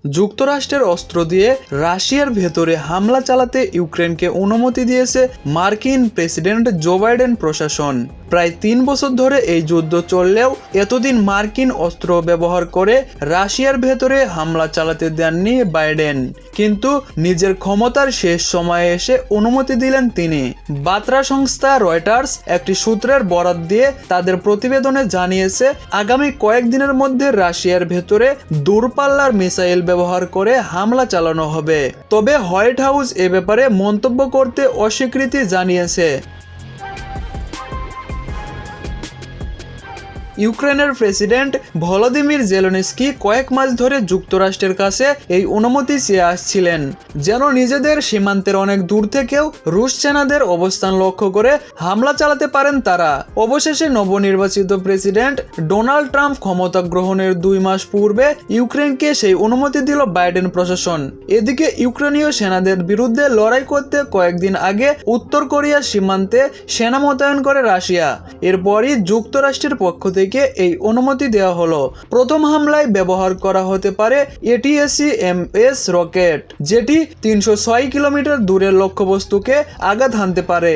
যুক্তরাষ্ট্রের অস্ত্র দিয়ে রাশিয়ার ভেতরে হামলা চালাতে ইউক্রেনকে অনুমতি দিয়েছে মার্কিন প্রেসিডেন্ট জো বাইডেন প্রশাসন। প্রায় 3 বছর ধরে এই যুদ্ধ চললেও এতদিন মার্কিন অস্ত্র ব্যবহার করে রাশিয়ার ভেতরে হামলা চালাতে দেননি বাইডেন, কিন্তু নিজের ক্ষমতার শেষ সময়ে এসে অনুমতি দিলেন তিনি। বার্তা সংস্থা রয়টার্স একটি সূত্রের বরাত দিয়ে তাদের প্রতিবেদনে জানিয়েছে, আগামী কয়েকদিনের মধ্যে রাশিয়ার ভেতরে দূরপাল্লার মিসাইল ব্যবহার করে হামলা চালানো হবে। তবে হোয়াইট হাউস এ ব্যাপারে মন্তব্য করতে অস্বীকৃতি জানিয়েছে। ইউক্রেনের প্রেসিডেন্ট ভলোদিমির জেলেনস্কি কয়েক মাস ধরে যুক্তরাষ্ট্রের কাছে এই অনুমতি চেয়ে আসছিলেন, যেন নিজেদের সীমান্তের অনেক দূর থেকেও রুশ সেনাদের অবস্থান লক্ষ্য করে হামলা চালাতে পারেন তারা। অবশেষে নবনির্বাচিত প্রেসিডেন্ট ডোনাল্ড ট্রাম্প ক্ষমতা গ্রহণের 2 মাস পূর্বে ইউক্রেনকে সেই অনুমতি দিল বাইডেন প্রশাসন। এদিকে ইউক্রেনীয় সেনাদের বিরুদ্ধে লড়াই করতে কয়েকদিন আগে উত্তর কোরিয়ার সীমান্তে সেনা মোতায়েন করে রাশিয়া। এরপরই যুক্তরাষ্ট্রের পক্ষ থেকে এই অনুমতি দেওয়া হলো। প্রথম হামলায় ব্যবহার করা হতে পারে ATACMS রকেট, যেটি 306 কিলোমিটার দূরের লক্ষ্যবস্তুকে আঘাত হানতে পারে।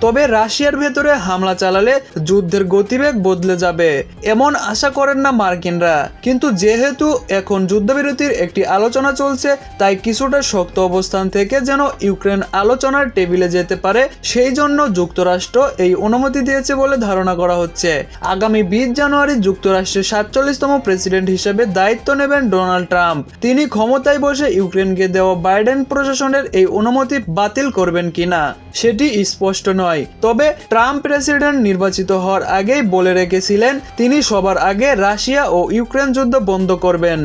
তবে রাশিয়ার ভেতরে হামলা চালালে যুদ্ধের গতিবেগ বদলে যাবে এমন আশা করেন না মার্কিনরা, কিন্তু যেহেতু এখন যুদ্ধবিরতির একটি আলোচনা চলছে, তাই কিছুটা শক্ত অবস্থান থেকে যেন ইউক্রেন আলোচনার টেবিলে যেতে পারে, সেই জন্য যুক্তরাষ্ট্র এই অনুমতি দিয়েছে বলে ধারণা করা হচ্ছে। আগামী 20 জানুয়ারি যুক্তরাষ্ট্রের 47তম প্রেসিডেন্ট হিসেবে দায়িত্ব নেবেন ডোনাল্ড ট্রাম্প। তিনি ক্ষমতায় বসে ইউক্রেনকে দেওয়া বাইডেন প্রশাসনের এই অনুমতি বাতিল করবেন কিনা সেটি স্পষ্ট নয়। তবে ট্রাম্প প্রেসিডেন্ট নির্বাচিত হওয়ার আগেই বলে রেখেছিলেন তিনি সবার আগে রাশিয়া ও ইউক্রেন যুদ্ধ বন্ধ করবেন।